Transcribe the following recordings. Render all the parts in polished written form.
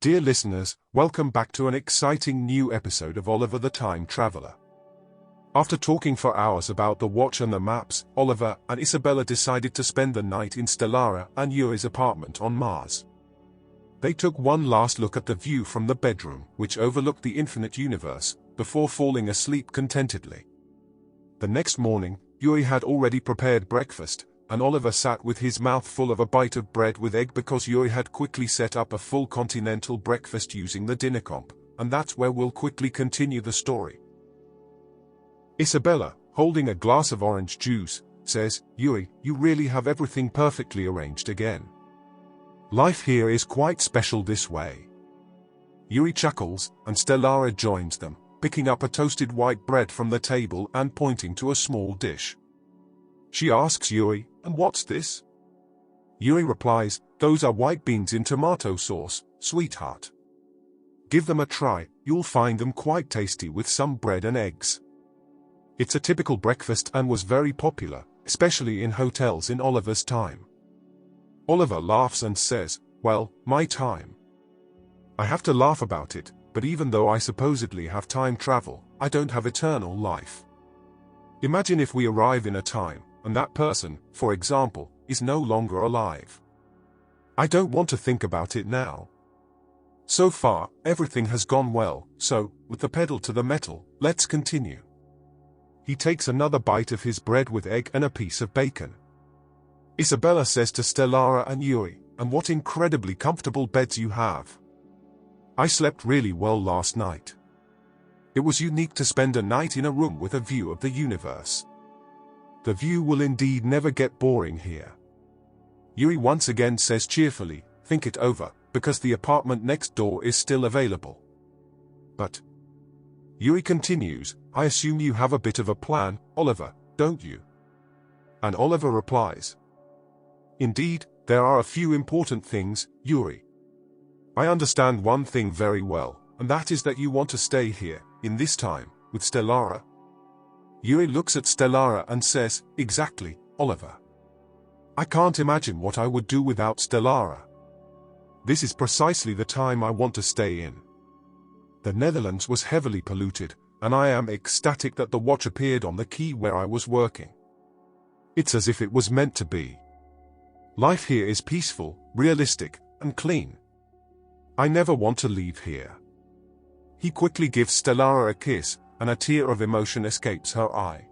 Dear listeners, welcome back to an exciting new episode of Oliver the Time Traveler. After talking for hours about the watch and the maps, Oliver and Isabella decided to spend the night in Stellara and Yuri's apartment on Mars. They took one last look at the view from the bedroom, which overlooked the infinite universe, before falling asleep contentedly. The next morning, Yuri had already prepared breakfast, and Oliver sat with his mouth full of a bite of bread with egg because Yuri had quickly set up a full continental breakfast using the dinner comp, and that's where we'll quickly continue the story. Isabella, holding a glass of orange juice, says, "Yuri, you really have everything perfectly arranged again. Life here is quite special this way." Yuri chuckles, and Stellara joins them, picking up a toasted white bread from the table and pointing to a small dish. She asks Yuri, "And what's this?" Yuri replies, "Those are white beans in tomato sauce, sweetheart. Give them a try, you'll find them quite tasty with some bread and eggs." It's a typical breakfast and was very popular, especially in hotels in Oliver's time. Oliver laughs and says, "Well, my time. I have to laugh about it, but even though I supposedly have time travel, I don't have eternal life. Imagine if we arrive in a time, and that person, for example, is no longer alive. I don't want to think about it now. So far, everything has gone well, so, with the pedal to the metal, let's continue." He takes another bite of his bread with egg and a piece of bacon. Isabella says to Stellara and Yuri, "And what incredibly comfortable beds you have. I slept really well last night. It was unique to spend a night in a room with a view of the universe. The view will indeed never get boring here." Yuri once again says cheerfully, "Think it over, because the apartment next door is still available." But Yuri continues, "I assume you have a bit of a plan, Oliver, don't you?" And Oliver replies, "Indeed, there are a few important things, Yuri. I understand one thing very well, and that is that you want to stay here, in this time, with Stellara." Yuri looks at Stellara and says, "Exactly, Oliver. I can't imagine what I would do without Stellara. This is precisely the time I want to stay in. The Netherlands was heavily polluted, and I am ecstatic that the watch appeared on the quay where I was working. It's as if it was meant to be. Life here is peaceful, realistic, and clean. I never want to leave here." He quickly gives Stellara a kiss, and a tear of emotion escapes her eye.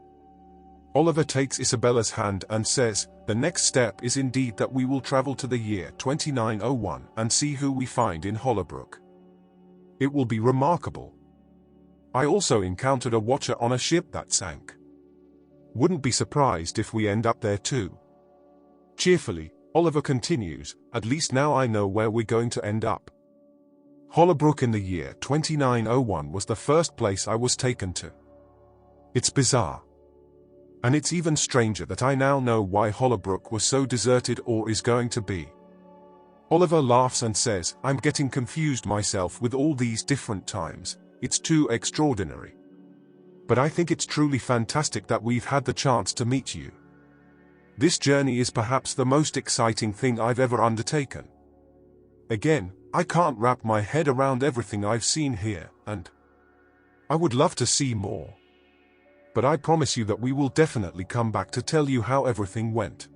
Oliver takes Isabella's hand and says, "The next step is indeed that we will travel to the year 2901 and see who we find in Hollowbrook. It will be remarkable. I also encountered a watcher on a ship that sank. Wouldn't be surprised if we end up there too." Cheerfully, Oliver continues, "At least now I know where we're going to end up. Hollowbrook in the year 2901 was the first place I was taken to. It's bizarre. And it's even stranger that I now know why Hollowbrook was so deserted or is going to be." Oliver laughs and says, "I'm getting confused myself with all these different times, it's too extraordinary. But I think it's truly fantastic that we've had the chance to meet you. This journey is perhaps the most exciting thing I've ever undertaken. Again, I can't wrap my head around everything I've seen here, and I would love to see more. But I promise you that we will definitely come back to tell you how everything went.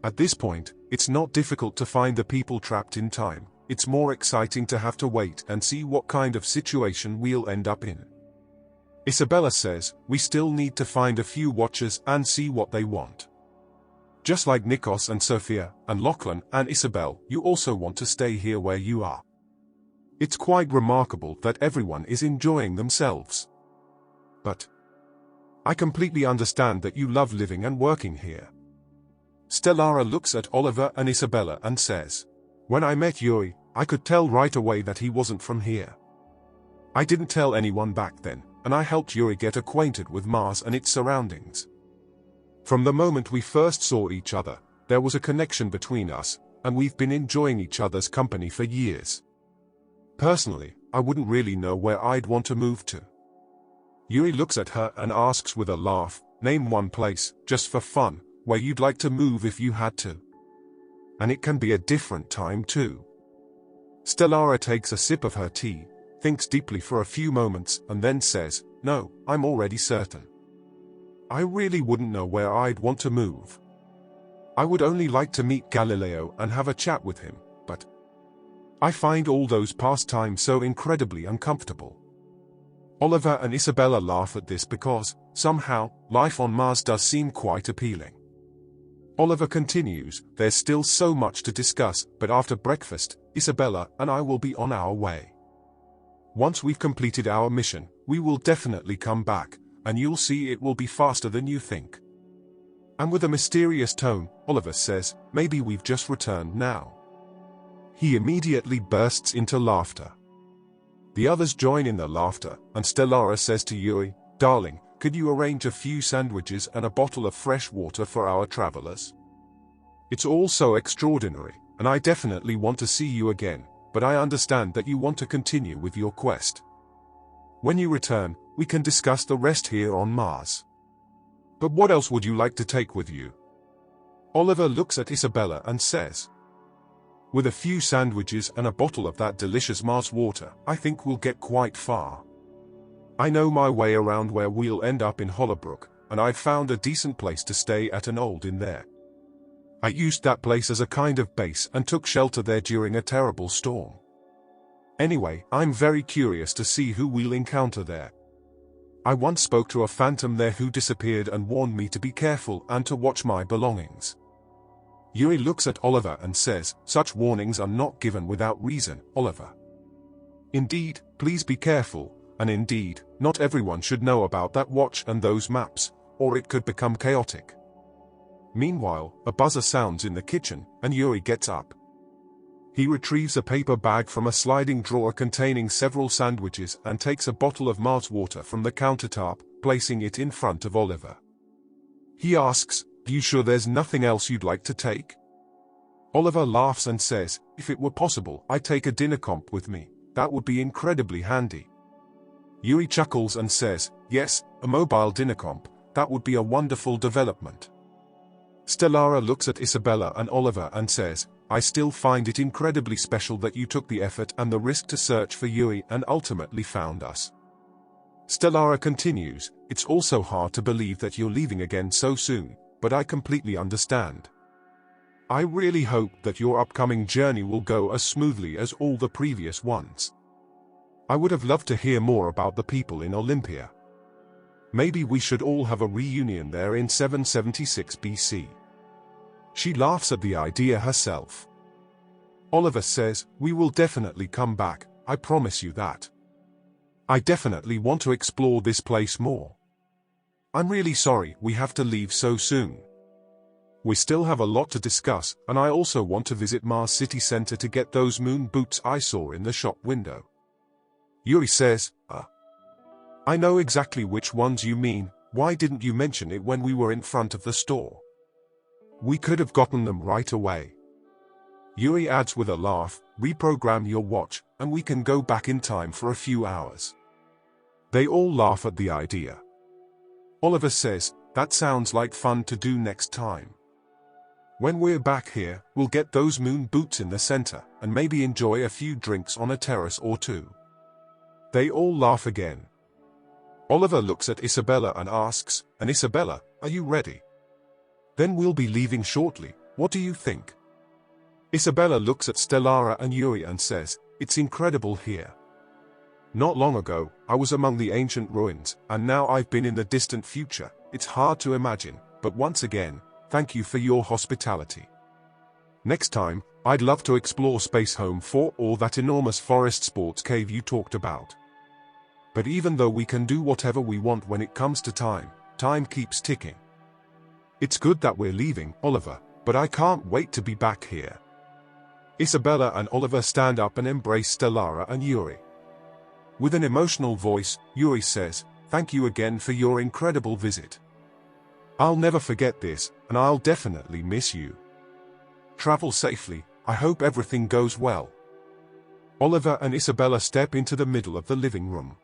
At this point, it's not difficult to find the people trapped in time, it's more exciting to have to wait and see what kind of situation we'll end up in." Isabella says, "We still need to find a few watchers and see what they want. Just like Nikos and Sophia, and Lachlan and Isabel, you also want to stay here where you are. It's quite remarkable that everyone is enjoying themselves. But I completely understand that you love living and working here." Stellara looks at Oliver and Isabella and says, "When I met Yuri, I could tell right away that he wasn't from here. I didn't tell anyone back then, and I helped Yuri get acquainted with Mars and its surroundings. From the moment we first saw each other, there was a connection between us, and we've been enjoying each other's company for years. Personally, I wouldn't really know where I'd want to move to." Yuri looks at her and asks with a laugh, "Name one place, just for fun, where you'd like to move if you had to. And it can be a different time too." Stellara takes a sip of her tea, thinks deeply for a few moments, and then says, "No, I'm already certain. I really wouldn't know where I'd want to move. I would only like to meet Galileo and have a chat with him, but I find all those pastimes so incredibly uncomfortable." Oliver and Isabella laugh at this because, somehow, life on Mars does seem quite appealing. Oliver continues, "There's still so much to discuss, but after breakfast, Isabella and I will be on our way. Once we've completed our mission, we will definitely come back, and you'll see it will be faster than you think." And with a mysterious tone, Oliver says, "Maybe we've just returned now." He immediately bursts into laughter. The others join in the laughter, and Stellara says to Yuri, "Darling, could you arrange a few sandwiches and a bottle of fresh water for our travelers? It's all so extraordinary, and I definitely want to see you again, but I understand that you want to continue with your quest. When you return, we can discuss the rest here on Mars. But what else would you like to take with you?" Oliver looks at Isabella and says, "With a few sandwiches and a bottle of that delicious Mars water, I think we'll get quite far. I know my way around where we'll end up in Hollowbrook, and I've found a decent place to stay at an old inn there. I used that place as a kind of base and took shelter there during a terrible storm. Anyway, I'm very curious to see who we'll encounter there. I once spoke to a phantom there who disappeared and warned me to be careful and to watch my belongings." Yuri looks at Oliver and says, "Such warnings are not given without reason, Oliver. Indeed, please be careful, and indeed, not everyone should know about that watch and those maps, or it could become chaotic." Meanwhile, a buzzer sounds in the kitchen, and Yuri gets up. He retrieves a paper bag from a sliding drawer containing several sandwiches and takes a bottle of Mars water from the countertop, placing it in front of Oliver. He asks, "Are you sure there's nothing else you'd like to take?" Oliver laughs and says, "If it were possible, I'd take a dinner comp with me. That would be incredibly handy." Yuri chuckles and says, "Yes, a mobile dinner comp, that would be a wonderful development." Stellara looks at Isabella and Oliver and says, "I still find it incredibly special that you took the effort and the risk to search for Yuri and ultimately found us." Stellara continues, "It's also hard to believe that you're leaving again so soon, but I completely understand. I really hope that your upcoming journey will go as smoothly as all the previous ones. I would have loved to hear more about the people in Olympia. Maybe we should all have a reunion there in 776 BC. She laughs at the idea herself. Oliver says, "We will definitely come back, I promise you that. I definitely want to explore this place more. I'm really sorry we have to leave so soon. We still have a lot to discuss, and I also want to visit Mars City Center to get those moon boots I saw in the shop window." Yuri says, I know exactly which ones you mean. Why didn't you mention it when we were in front of the store? We could have gotten them right away." Yuri adds with a laugh, "Reprogram your watch, and we can go back in time for a few hours." They all laugh at the idea. Oliver says, "That sounds like fun to do next time. When we're back here, we'll get those moon boots in the center, and maybe enjoy a few drinks on a terrace or two." They all laugh again. Oliver looks at Isabella and asks, "And Isabella, are you ready? Then we'll be leaving shortly, what do you think?" Isabella looks at Stellara and Yuri and says, "It's incredible here. Not long ago, I was among the ancient ruins, and now I've been in the distant future. It's hard to imagine, but once again, thank you for your hospitality. Next time, I'd love to explore Space Home 4 or that enormous forest sports cave you talked about. But even though we can do whatever we want when it comes to time, time keeps ticking. It's good that we're leaving, Oliver, but I can't wait to be back here." Isabella and Oliver stand up and embrace Stellara and Yuri. With an emotional voice, Yuri says, "Thank you again for your incredible visit. I'll never forget this, and I'll definitely miss you. Travel safely, I hope everything goes well." Oliver and Isabella step into the middle of the living room.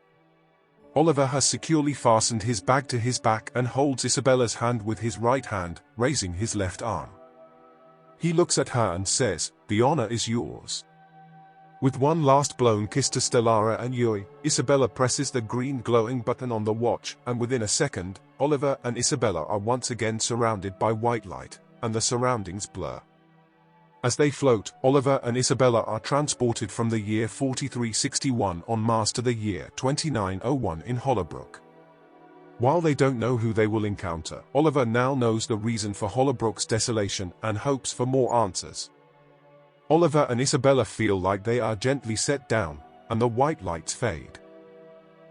Oliver has securely fastened his bag to his back and holds Isabella's hand with his right hand, raising his left arm. He looks at her and says, "The honor is yours." With one last blown kiss to Stellara and Yuri, Isabella presses the green glowing button on the watch, and within a second, Oliver and Isabella are once again surrounded by white light, and the surroundings blur. As they float, Oliver and Isabella are transported from the year 4361 on Mars to the year 2901 in Hollowbrook. While they don't know who they will encounter, Oliver now knows the reason for Hollowbrook's desolation and hopes for more answers. Oliver and Isabella feel like they are gently set down, and the white lights fade.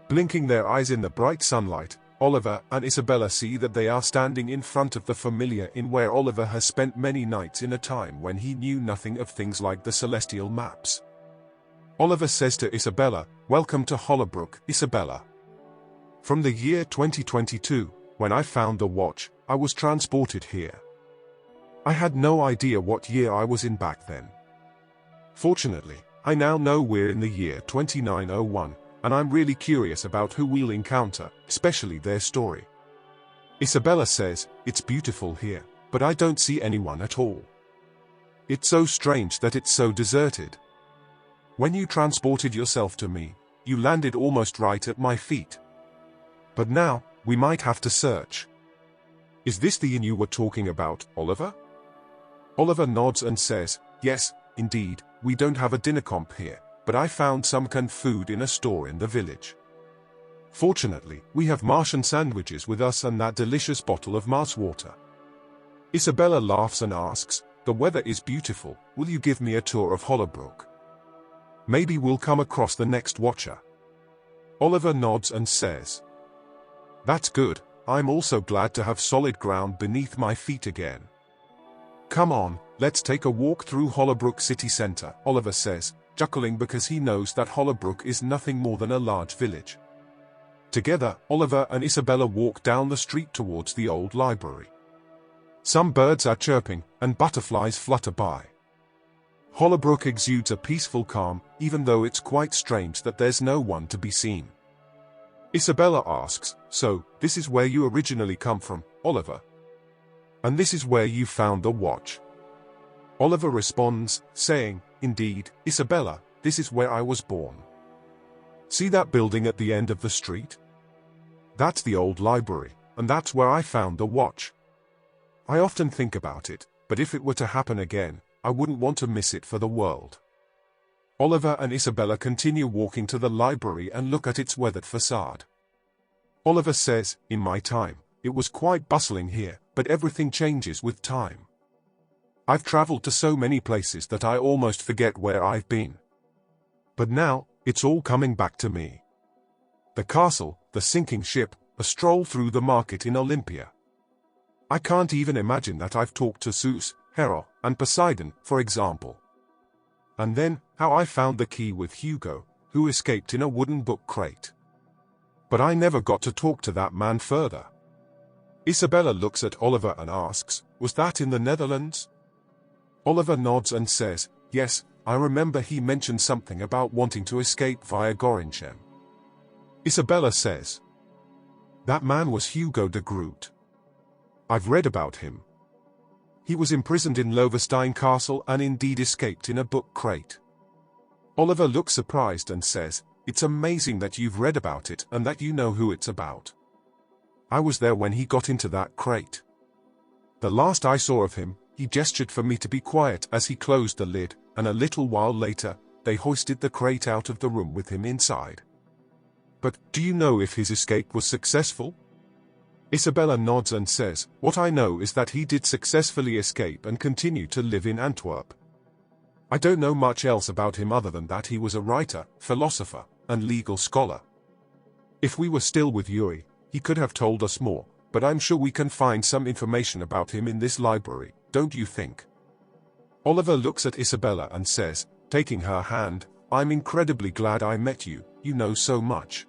Blinking their eyes in the bright sunlight, Oliver and Isabella see that they are standing in front of the familiar inn where Oliver has spent many nights in a time when he knew nothing of things like the celestial maps. Oliver says to Isabella, "Welcome to Hollowbrook, Isabella. From the year 2022, when I found the watch, I was transported here. I had no idea what year I was in back then. Fortunately, I now know we're in the year 2901, and I'm really curious about who we'll encounter, especially their story." Isabella says, "It's beautiful here, but I don't see anyone at all. It's so strange that it's so deserted. When you transported yourself to me, you landed almost right at my feet. But now, we might have to search. Is this the inn you were talking about, Oliver?" Oliver nods and says, "Yes, indeed, we don't have a dinner comp here, but I found some canned food in a store in the village. Fortunately, we have Martian sandwiches with us and that delicious bottle of Mars water." Isabella laughs and asks, "The weather is beautiful, will you give me a tour of Hollowbrook? Maybe we'll come across the next watcher." Oliver nods and says, "That's good, I'm also glad to have solid ground beneath my feet again. Come on, let's take a walk through Hollowbrook city center," Oliver says, chuckling because he knows that Hollowbrook is nothing more than a large village. Together, Oliver and Isabella walk down the street towards the old library. Some birds are chirping, and butterflies flutter by. Hollowbrook exudes a peaceful calm, even though it's quite strange that there's no one to be seen. Isabella asks, "So, this is where you originally come from, Oliver? And this is where you found the watch?" Oliver responds, saying, "Indeed, Isabella, this is where I was born. See that building at the end of the street? That's the old library, and that's where I found the watch. I often think about it, but if it were to happen again, I wouldn't want to miss it for the world." Oliver and Isabella continue walking to the library and look at its weathered facade. Oliver says, "In my time, it was quite bustling here, but everything changes with time. I've traveled to so many places that I almost forget where I've been. But now, it's all coming back to me. The castle, the sinking ship, a stroll through the market in Olympia. I can't even imagine that I've talked to Zeus, Hera, and Poseidon, for example. And then, how I found the key with Hugo, who escaped in a wooden book crate. But I never got to talk to that man further." Isabella looks at Oliver and asks, "Was that in the Netherlands?" Oliver nods and says, "Yes, I remember he mentioned something about wanting to escape via Gorinchem." Isabella says, "That man was Hugo de Groot. I've read about him. He was imprisoned in Loevestein Castle and indeed escaped in a book crate." Oliver looks surprised and says, "It's amazing that you've read about it and that you know who it's about. I was there when he got into that crate. The last I saw of him, he gestured for me to be quiet as he closed the lid, and a little while later, they hoisted the crate out of the room with him inside." "But, do you know if his escape was successful?" Isabella nods and says, "What I know is that he did successfully escape and continue to live in Antwerp. I don't know much else about him other than that he was a writer, philosopher, and legal scholar. If we were still with Yuri, he could have told us more, but I'm sure we can find some information about him in this library, don't you think?" Oliver looks at Isabella and says, taking her hand, "I'm incredibly glad I met you, you know so much."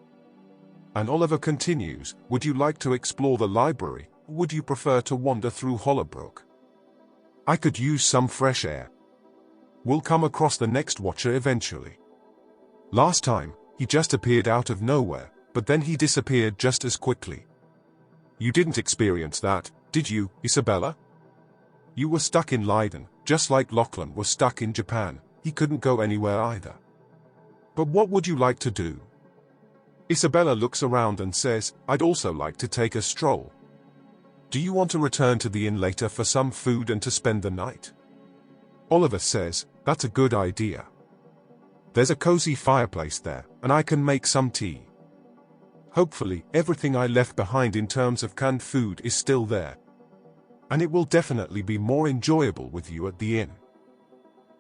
And Oliver continues, "Would you like to explore the library, or would you prefer to wander through Hollowbrook? I could use some fresh air. We'll come across the next watcher eventually. Last time, he just appeared out of nowhere, but then he disappeared just as quickly. You didn't experience that, did you, Isabella? You were stuck in Leiden, just like Lachlan was stuck in Japan, he couldn't go anywhere either. But what would you like to do? Isabella looks around and says, I'd also like to take a stroll. Do you want to return to the inn later for some food and to spend the night? Oliver says, that's a good idea. There's a cozy fireplace there, and I can make some tea. Hopefully, everything I left behind in terms of canned food is still there. And it will definitely be more enjoyable with you at the inn.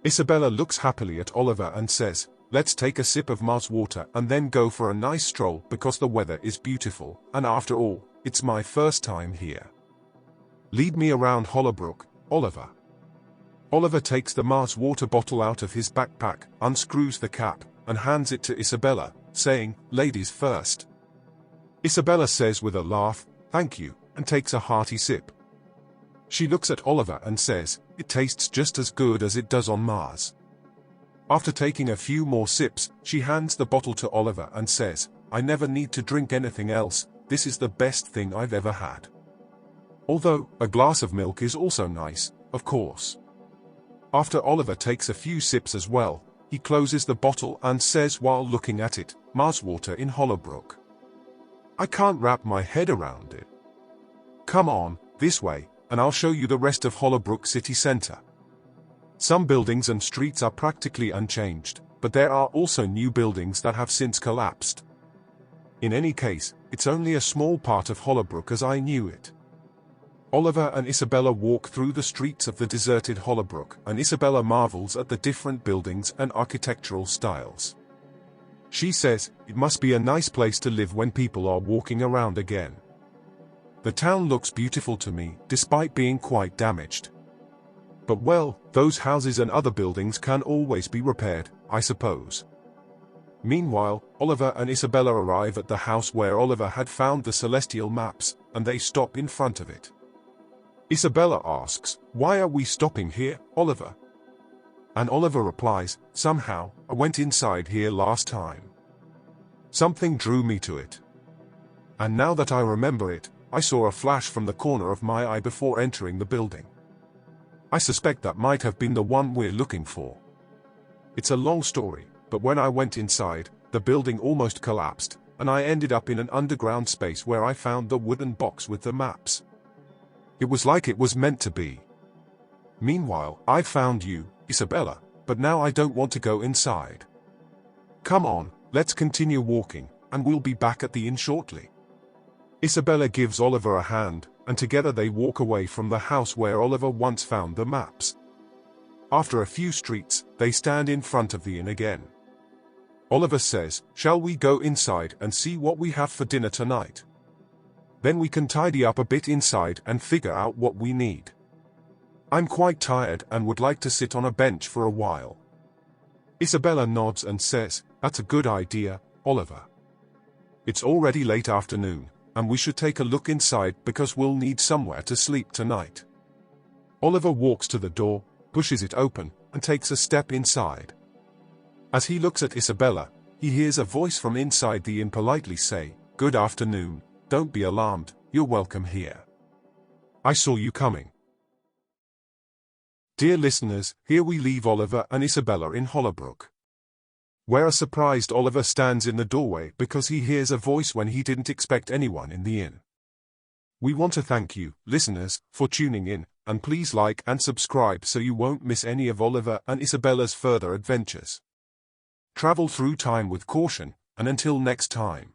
Isabella looks happily at Oliver and says, let's take a sip of Mars water and then go for a nice stroll because the weather is beautiful, and after all, it's my first time here. Lead me around Hollowbrook, Oliver. Oliver takes the Mars water bottle out of his backpack, unscrews the cap, and hands it to Isabella, saying, ladies first. Isabella says with a laugh, thank you, and takes a hearty sip. She looks at Oliver and says, it tastes just as good as it does on Mars. After taking a few more sips, she hands the bottle to Oliver and says, I never need to drink anything else, this is the best thing I've ever had. Although, a glass of milk is also nice, of course. After Oliver takes a few sips as well, he closes the bottle and says while looking at it, Mars water in Hollowbrook. I can't wrap my head around it. Come on, this way, and I'll show you the rest of Hollowbrook city centre. Some buildings and streets are practically unchanged, but there are also new buildings that have since collapsed. In any case, it's only a small part of Hollowbrook as I knew it. Oliver and Isabella walk through the streets of the deserted Hollowbrook, and Isabella marvels at the different buildings and architectural styles. She says, it must be a nice place to live when people are walking around again. The town looks beautiful to me, despite being quite damaged. But well, those houses and other buildings can always be repaired, I suppose. Meanwhile, Oliver and Isabella arrive at the house where Oliver had found the celestial maps, and they stop in front of it. Isabella asks, why are we stopping here, Oliver? And Oliver replies, somehow, I went inside here last time. Something drew me to it. And now that I remember it, I saw a flash from the corner of my eye before entering the building. I suspect that might have been the one we're looking for. It's a long story, but when I went inside, the building almost collapsed, and I ended up in an underground space where I found the wooden box with the maps. It was like it was meant to be. Meanwhile, I found you, Isabella, but now I don't want to go inside. Come on, let's continue walking, and we'll be back at the inn shortly. Isabella gives Oliver a hand, and together they walk away from the house where Oliver once found the maps. After a few streets, they stand in front of the inn again. Oliver says, shall we go inside and see what we have for dinner tonight? Then we can tidy up a bit inside and figure out what we need. I'm quite tired and would like to sit on a bench for a while. Isabella nods and says, that's a good idea, Oliver. It's already late afternoon, and we should take a look inside because we'll need somewhere to sleep tonight. Oliver walks to the door, pushes it open, and takes a step inside. As he looks at Isabella, he hears a voice from inside the inn politely say, good afternoon, don't be alarmed, you're welcome here. I saw you coming. Dear listeners, here we leave Oliver and Isabella in Hollowbrook, where a surprised Oliver stands in the doorway because he hears a voice when he didn't expect anyone in the inn. We want to thank you, listeners, for tuning in, and please like and subscribe so you won't miss any of Oliver and Isabella's further adventures. Travel through time with caution, and until next time.